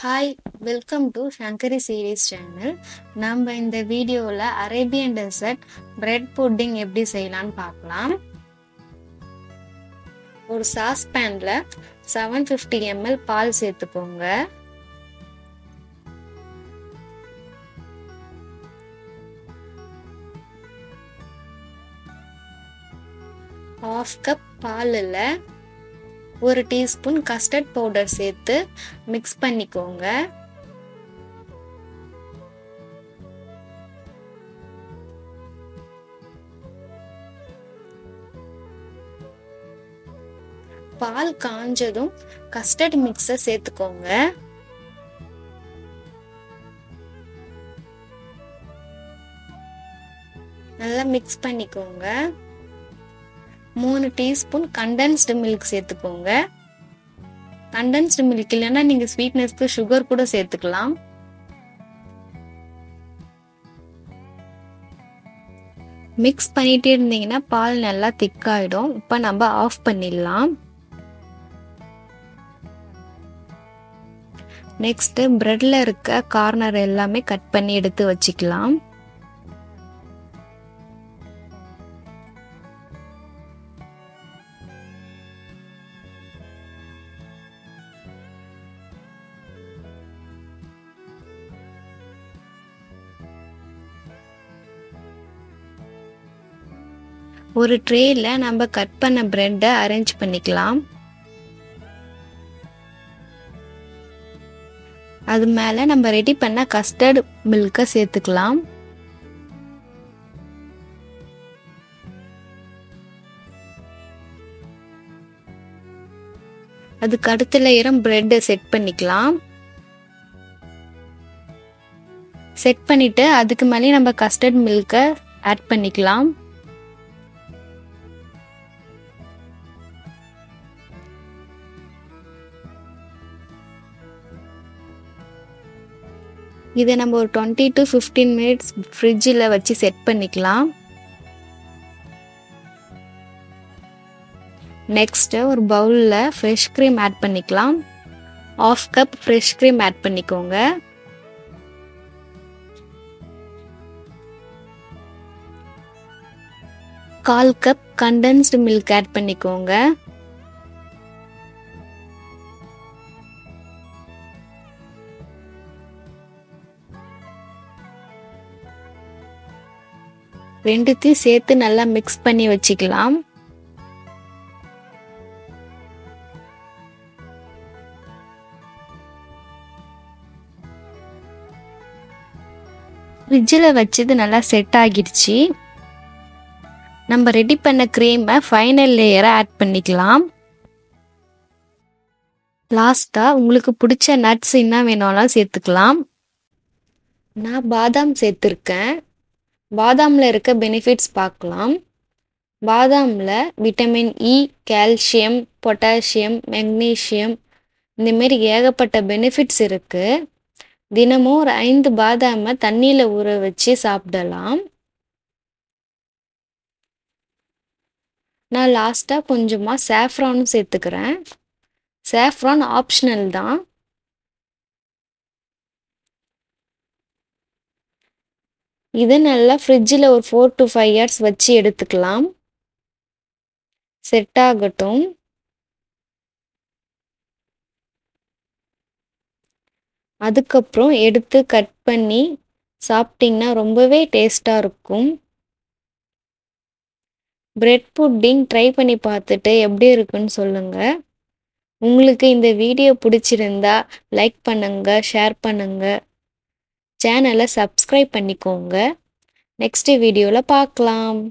Hi, welcome to Sankari series channel. நம்ம இந்த வீடியோவில் அரேபியன் டெசர்ட் பிரெட் புட்டிங் எப்படி செய்யலான்னு பார்க்கலாம். ஒரு சாஸ் பேனில் 750 ml பால் சேர்த்துக்கோங்க. ஹாஃப் கப் பாலில் 1 டீஸ்பூன் கஸ்டர்ட் பவுடர் சேர்த்து மிக்ஸ் பண்ணிக்கோங்க. பால் காஞ்சதும் கஸ்டர்ட் மிக்ஸை சேர்த்துக்கோங்க. நல்லா மிக்ஸ் பண்ணிக்கோங்க. 3 டீஸ்பூன் கண்டென்ஸ்டு மில்க் சேர்த்துக்கோங்க. கண்டென்ஸ்டு மில்க் இல்லைன்னா நீங்க ஸ்வீட்னஸ்க்கு சுகர் கூட சேர்த்துக்கலாம். மிக்ஸ் பண்ணிட்டே இருந்தீங்கன்னா பால் நல்லா திக்காயிடும். இப்போ நம்ம ஆஃப் பண்ணிடலாம். நெக்ஸ்ட் பிரெட்ல இருக்க கார்னர் எல்லாமே கட் பண்ணி எடுத்து வச்சுக்கலாம். ஒரு ட்ரேல நம்ம கட் பண்ண பிரெட்டை அரேஞ்ச் பண்ணிக்கலாம். அது மேல நம்ம ரெடி பண்ண கஸ்டர்ட் மில்கை சேர்த்துக்கலாம். அதுக்கு அடுத்த லேயரும் பிரெட்டை செட் பண்ணிக்கலாம். செட் பண்ணிட்டு அதுக்கு மேலே நம்ம கஸ்டர்ட் மில்கை ஆட் பண்ணிக்கலாம். இதை நம்ம ஒரு 20 to 15 மினிட்ஸ் ஃப்ரிட்ஜில் வச்சு செட் பண்ணிக்கலாம். நெக்ஸ்ட் ஒரு பவுலில் ஃப்ரெஷ் க்ரீம் ஆட் பண்ணிக்கலாம். 1/2 கப் ஃப்ரெஷ் க்ரீம் ஆட் பண்ணிக்கோங்க. கால் கப் கண்டென்ஸ்டு மில்க் ஆட் பண்ணிக்கோங்க. ரெண்டுத்தையும் சேர்த்து நல்லா மிக்ஸ் பண்ணி வச்சுக்கலாம். ஃப்ரிட்ஜில் வச்சது நல்லா செட் ஆகிடுச்சு. நம்ம ரெடி பண்ண க்ரீமை ஃபைனல் லேயரை ஆட் பண்ணிக்கலாம். லாஸ்டா உங்களுக்கு பிடிச்ச நட்ஸ் என்ன வேணாலும் சேர்த்துக்கலாம். நான் பாதாம் சேர்த்துருக்கேன். பாதாமில் இருக்க பெனிஃபிட்ஸ் பார்க்கலாம். பாதாமில் vitamin E, calcium, potassium, magnesium இந்தமாரி ஏகப்பட்ட பெனிஃபிட்ஸ் இருக்குது. தினமும் ஒரு 5 பாதாமை தண்ணியில் ஊற வச்சு சாப்பிடலாம். நான் லாஸ்ட்டாக கொஞ்சமாக சாஃப்ரானும் சேர்த்துக்கிறேன். சாஃப்ரான் ஆப்ஷனல் தான். இது நல்லா ஃப்ரிட்ஜில் ஒரு 4 to 5 hours வச்சு எடுத்துக்கலாம். செட் ஆகட்டும். அதுக்கப்புறம் எடுத்து கட் பண்ணி சாப்பிட்டிங்கன்னா ரொம்பவே டேஸ்டாக இருக்கும். பிரெட் புட்டிங் ட்ரை பண்ணி பார்த்துட்டு எப்படி இருக்குன்னு சொல்லுங்கள். உங்களுக்கு இந்த வீடியோ பிடிச்சிருந்தா லைக் பண்ணுங்கள், ஷேர் பண்ணுங்கள், சேனலை சப்ஸ்கிரைப் பண்ணிக்கோங்க. நெக்ஸ்ட் வீடியோவில் பார்க்கலாம்.